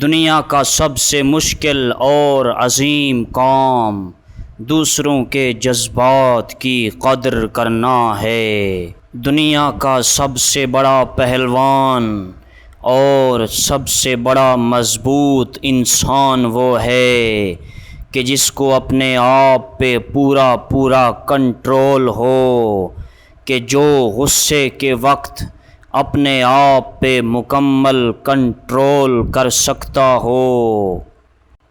دنیا کا سب سے مشکل اور عظیم کام دوسروں کے جذبات کی قدر کرنا ہے۔ دنیا کا سب سے بڑا پہلوان اور سب سے بڑا مضبوط انسان وہ ہے کہ جس کو اپنے آپ پہ پورا کنٹرول ہو، کہ جو غصے کے وقت اپنے آپ پہ مکمل کنٹرول کر سکتا ہو۔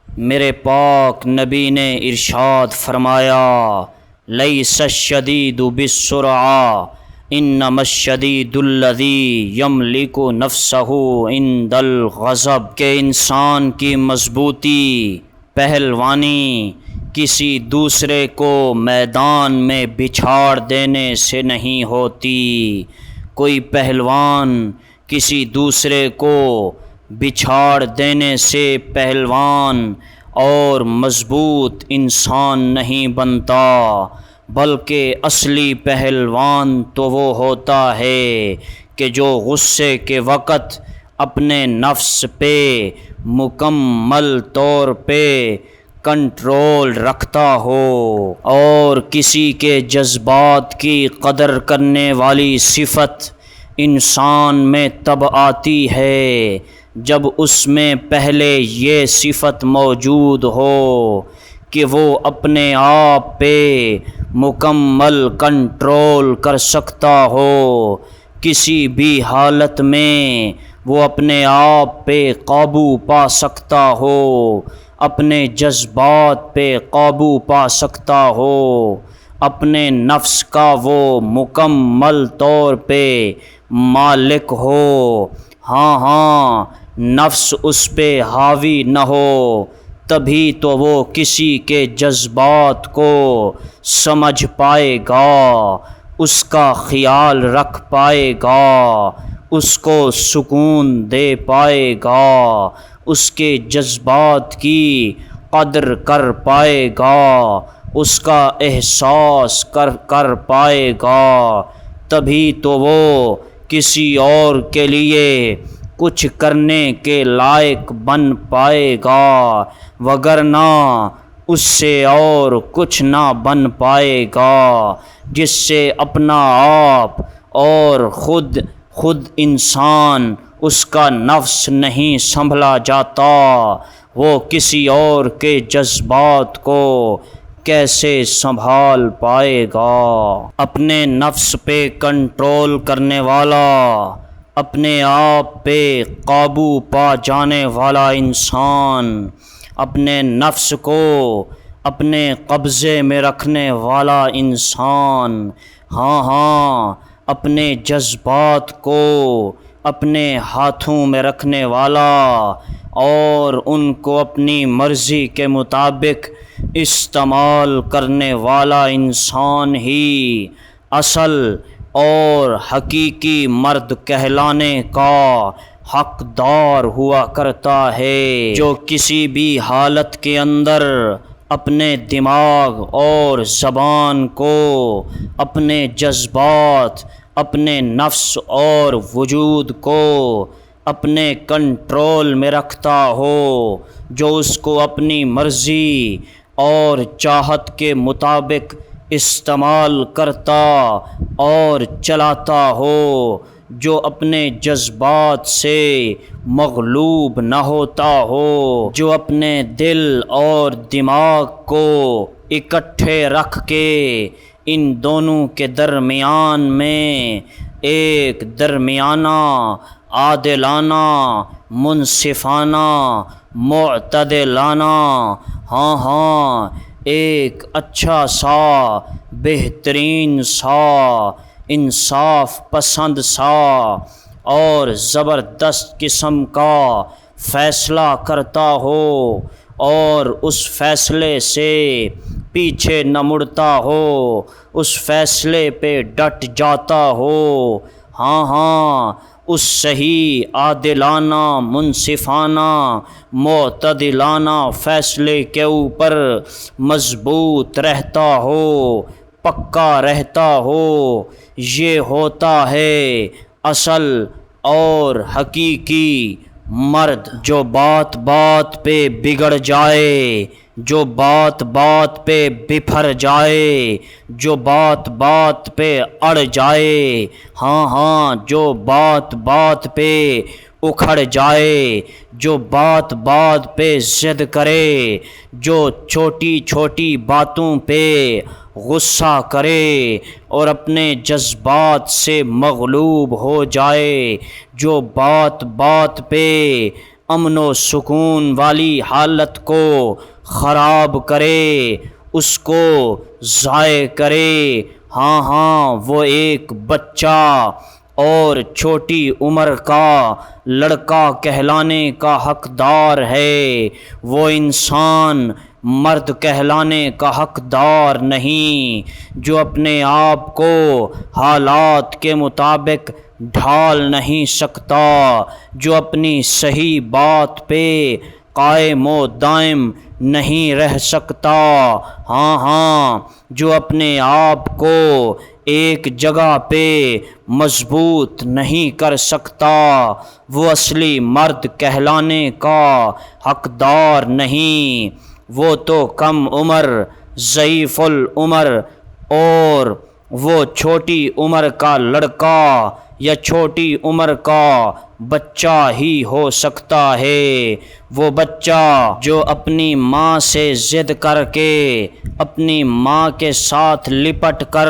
میرے پاک نبی نے ارشاد فرمایا، لیس الشدید بالسرعہ انما الشدید الذی یملک نفسہ عند الغضب، کہ انسان کی مضبوطی، پہلوانی کسی دوسرے کو میدان میں بچھاڑ دینے سے نہیں ہوتی۔ کوئی پہلوان کسی دوسرے کو بچھاڑ دینے سے پہلوان اور مضبوط انسان نہیں بنتا، بلکہ اصلی پہلوان تو وہ ہوتا ہے کہ جو غصے کے وقت اپنے نفس پہ مکمل طور پہ کنٹرول رکھتا ہو۔ اور کسی کے جذبات کی قدر کرنے والی صفت انسان میں تب آتی ہے جب اس میں پہلے یہ صفت موجود ہو کہ وہ اپنے آپ پہ مکمل کنٹرول کر سکتا ہو، کسی بھی حالت میں وہ اپنے آپ پہ قابو پا سکتا ہو، اپنے جذبات پہ قابو پا سکتا ہو، اپنے نفس کا وہ مکمل طور پہ مالک ہو۔ ہاں نفس اس پہ حاوی نہ ہو، تبھی تو وہ کسی کے جذبات کو سمجھ پائے گا، اس کا خیال رکھ پائے گا، اس کو سکون دے پائے گا، اس کے جذبات کی قدر کر پائے گا، اس کا احساس کر پائے گا، تبھی تو وہ کسی اور کے لیے کچھ کرنے کے لائق بن پائے گا، وگرنہ اس سے اور کچھ نہ بن پائے گا۔ جس سے اپنا آپ اور خود انسان اس کا نفس نہیں سنبھلا جاتا، وہ کسی اور کے جذبات کو کیسے سنبھال پائے گا؟ اپنے نفس پہ کنٹرول کرنے والا، اپنے آپ پہ قابو پا جانے والا انسان، اپنے نفس کو اپنے قبضے میں رکھنے والا انسان، ہاں اپنے جذبات کو اپنے ہاتھوں میں رکھنے والا اور ان کو اپنی مرضی کے مطابق استعمال کرنے والا انسان ہی اصل اور حقیقی مرد کہلانے کا حقدار ہوا کرتا ہے، جو کسی بھی حالت کے اندر اپنے دماغ اور زبان کو، اپنے جذبات، اپنے نفس اور وجود کو اپنے کنٹرول میں رکھتا ہو، جو اس کو اپنی مرضی اور چاہت کے مطابق استعمال کرتا اور چلاتا ہو، جو اپنے جذبات سے مغلوب نہ ہوتا ہو، جو اپنے دل اور دماغ کو اکٹھے رکھ کے ان دونوں کے درمیان میں ایک درمیانہ، عادلانہ، منصفانہ، معتدلانہ، ہاں ایک اچھا سا، بہترین سا، انصاف پسند سا اور زبردست قسم کا فیصلہ کرتا ہو، اور اس فیصلے سے پیچھے نہ مڑتا ہو، اس فیصلے پہ ڈٹ جاتا ہو، ہاں اس صحیح، عادلانہ، منصفانہ، معتدلانہ فیصلے کے اوپر مضبوط رہتا ہو، پکا رہتا ہو، یہ ہوتا ہے اصل اور حقیقی مرد جو بات بات پہ بگڑ جائے، جو بات بات پہ بپھر جائے، جو بات بات پہ اڑ جائے، ہاں ہاں جو بات بات پہ اکھڑ جائے، جو بات بات پہ ضد کرے، جو چھوٹی چھوٹی باتوں پہ غصہ کرے اور اپنے جذبات سے مغلوب ہو جائے، جو بات بات پہ امن و سکون والی حالت کو خراب کرے، اس کو ضائع کرے، ہاں ہاں وہ ایک بچہ اور چھوٹی عمر کا لڑکا کہلانے کا حقدار ہے، وہ انسان مرد کہلانے کا حقدار نہیں، جو اپنے آپ کو حالات کے مطابق ڈھال نہیں سکتا، جو اپنی صحیح بات پہ قائم و دائم نہیں رہ سکتا، ہاں ہاں جو اپنے آپ کو ایک جگہ پہ مضبوط نہیں کر سکتا، وہ اصلی مرد کہلانے کا حقدار نہیں، وہ تو کم عمر، ضعیف العمر اور وہ چھوٹی عمر کا لڑکا یا چھوٹی عمر کا بچہ ہی ہو سکتا ہے، وہ بچہ جو اپنی ماں سے ضد کر کے، اپنی ماں کے ساتھ لپٹ کر،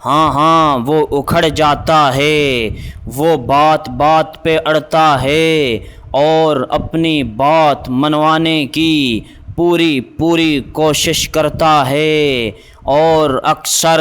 ہاں ہاں وہ اکھڑ جاتا ہے، وہ بات بات پہ اڑتا ہے اور اپنی بات منوانے کی پوری کوشش کرتا ہے، اور اکثر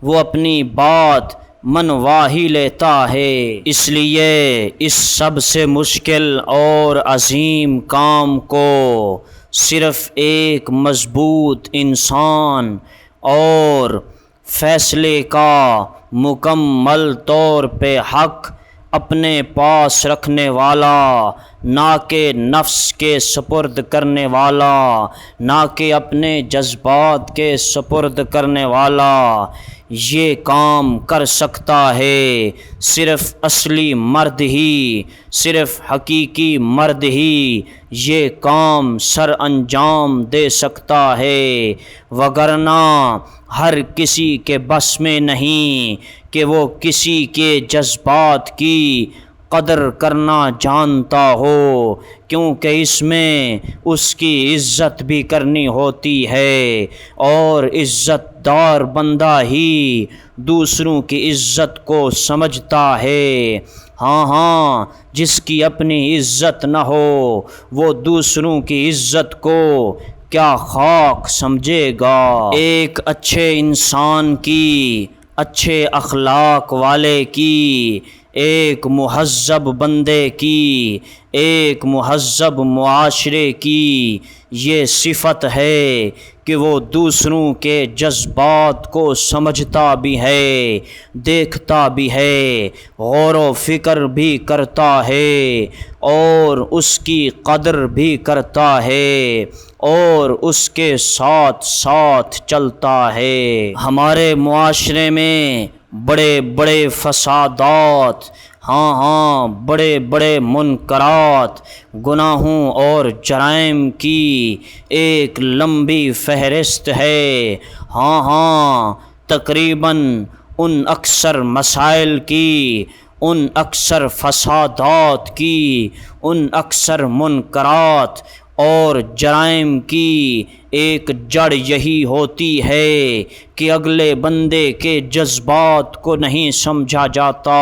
وہ اپنی بات منوا ہی لیتا ہے۔ اس لیے اس سب سے مشکل اور عظیم کام کو صرف ایک مضبوط انسان اور فیصلے کا مکمل طور پہ حق اپنے پاس رکھنے والا، نہ کہ نفس کے سپرد کرنے والا، نہ کہ اپنے جذبات کے سپرد کرنے والا، یہ کام کر سکتا ہے۔ صرف اصلی مرد ہی، صرف حقیقی مرد ہی یہ کام سر انجام دے سکتا ہے، وگرنہ ہر کسی کے بس میں نہیں کہ وہ کسی کے جذبات کی قدر کرنا جانتا ہو، کیونکہ اس میں اس کی عزت بھی کرنی ہوتی ہے، اور عزت دار بندہ ہی دوسروں کی عزت کو سمجھتا ہے، ہاں ہاں جس کی اپنی عزت نہ ہو وہ دوسروں کی عزت کو کیا خاک سمجھے گا۔ ایک اچھے انسان کی، اچھے اخلاق والے کی، ایک مہذب بندے کی، ایک مہذب معاشرے کی یہ صفت ہے کہ وہ دوسروں کے جذبات کو سمجھتا بھی ہے، دیکھتا بھی ہے، غور و فکر بھی کرتا ہے، اور اس کی قدر بھی کرتا ہے، اور اس کے ساتھ ساتھ چلتا ہے۔ ہمارے معاشرے میں بڑے بڑے فسادات، ہاں ہاں بڑے بڑے منکرات، گناہوں اور جرائم کی ایک لمبی فہرست ہے، ہاں ہاں تقریباً ان اکثر مسائل کی، ان اکثر فسادات کی، ان اکثر منکرات اور جرائم کی ایک جڑ یہی ہوتی ہے کہ اگلے بندے کے جذبات کو نہیں سمجھا جاتا،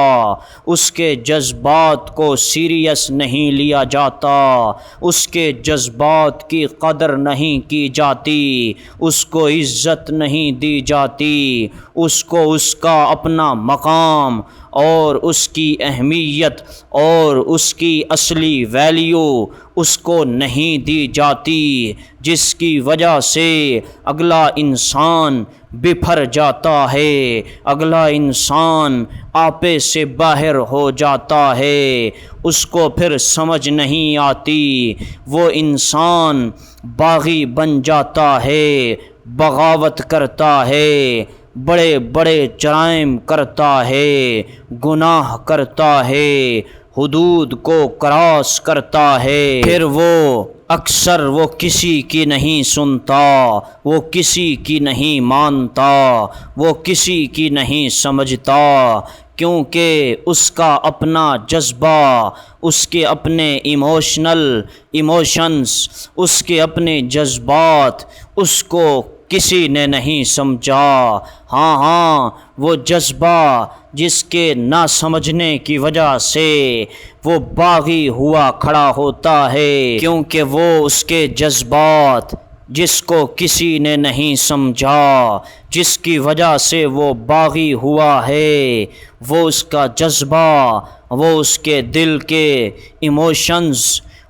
اس کے جذبات کو سیریس نہیں لیا جاتا، اس کے جذبات کی قدر نہیں کی جاتی، اس کو عزت نہیں دی جاتی، اس کو اس کا اپنا مقام اور اس کی اہمیت اور اس کی اصلی ویلیو اس کو نہیں دی جاتی، جس کی وجہ سے اگلا انسان بپھر جاتا ہے، اگلا انسان آپے سے باہر ہو جاتا ہے، اس کو پھر سمجھ نہیں آتی، وہ انسان باغی بن جاتا ہے، بغاوت کرتا ہے، بڑے بڑے جرائم کرتا ہے، گناہ کرتا ہے، حدود کو کراس کرتا ہے، پھر وہ اکثر وہ کسی کی نہیں سنتا، وہ کسی کی نہیں مانتا، وہ کسی کی نہیں سمجھتا، کیونکہ اس کا اپنا جذبہ، اس کے اپنے ایموشنز، اس کے اپنے جذبات اس کو کسی نے نہیں سمجھا۔ ہاں وہ جذبہ جس کے نہ سمجھنے کی وجہ سے وہ باغی ہوا کھڑا ہوتا ہے، کیونکہ وہ اس کے جذبات جس کو کسی نے نہیں سمجھا، جس کی وجہ سے وہ باغی ہوا ہے، وہ اس کا جذبہ، وہ اس کے دل کے ایموشنز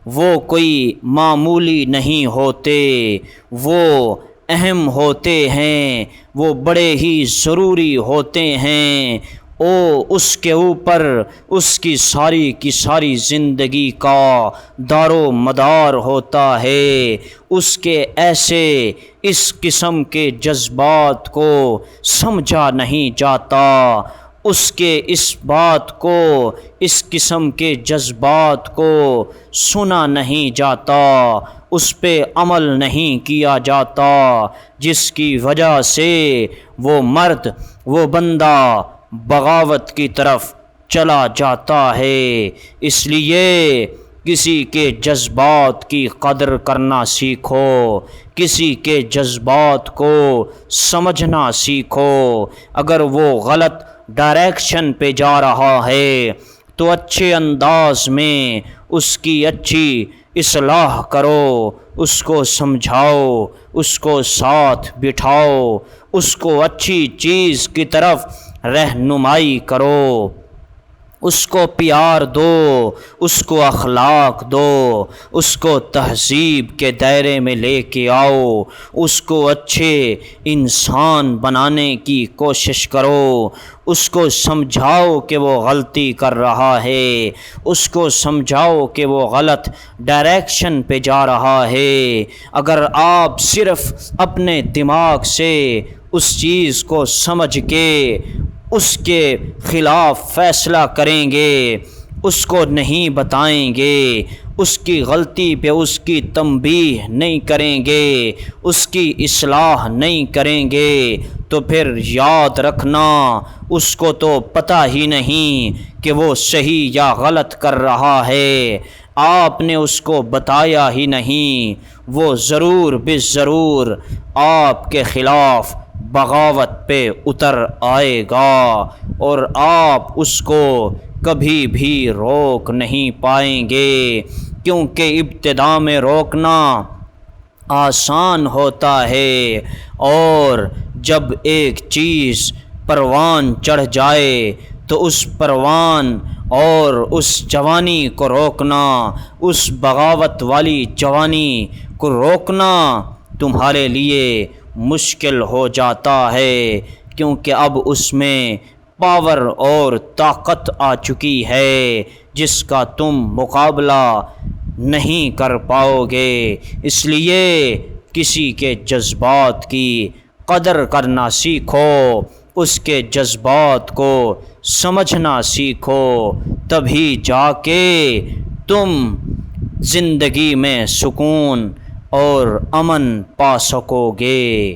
وہ کوئی معمولی نہیں ہوتے، وہ اہم ہوتے ہیں، وہ بڑے ہی ضروری ہوتے ہیں۔ اس کے اوپر اس کی ساری زندگی کا دار و مدار ہوتا ہے۔ اس کے ایسے اس قسم کے جذبات کو سمجھا نہیں جاتا، اس کے اس بات کو، اس قسم کے جذبات کو سنا نہیں جاتا، اس پہ عمل نہیں کیا جاتا، جس کی وجہ سے وہ مرد، وہ بندہ بغاوت کی طرف چلا جاتا ہے۔ اس لیے کسی کے جذبات کی قدر کرنا سیکھو، کسی کے جذبات کو سمجھنا سیکھو۔ اگر وہ غلط ڈائریکشن پہ جا رہا ہے تو اچھے انداز میں اس کی اچھی اصلاح کرو، اس کو سمجھاؤ، اس کو ساتھ بٹھاؤ، اس کو اچھی چیز کی طرف رہنمائی کرو، اس کو پیار دو، اس کو اخلاق دو، اس کو تہذیب کے دائرے میں لے کے آؤ، اس کو اچھے انسان بنانے کی کوشش کرو، اس کو سمجھاؤ کہ وہ غلطی کر رہا ہے، اس کو سمجھاؤ کہ وہ غلط ڈائریکشن پہ جا رہا ہے۔ اگر آپ صرف اپنے دماغ سے اس چیز کو سمجھ کے اس کے خلاف فیصلہ کریں گے، اس کو نہیں بتائیں گے، اس کی غلطی پہ اس کی تنبیہ نہیں کریں گے، اس کی اصلاح نہیں کریں گے، تو پھر یاد رکھنا اس کو تو پتہ ہی نہیں کہ وہ صحیح یا غلط کر رہا ہے، آپ نے اس کو بتایا ہی نہیں، وہ ضرور بضرور آپ کے خلاف بغاوت پہ اتر آئے گا، اور آپ اس کو کبھی بھی روک نہیں پائیں گے، کیونکہ ابتدا میں روکنا آسان ہوتا ہے، اور جب ایک چیز پروان چڑھ جائے تو اس پروان اور اس جوانی کو روکنا، اس بغاوت والی جوانی کو روکنا تمہارے لیے مشکل ہو جاتا ہے، کیونکہ اب اس میں پاور اور طاقت آ چکی ہے جس کا تم مقابلہ نہیں کر پاؤ گے۔ اس لیے کسی کے جذبات کی قدر کرنا سیکھو، اس کے جذبات کو سمجھنا سیکھو، تبھی جا کے تم زندگی میں سکون اور امن پا سکو گے۔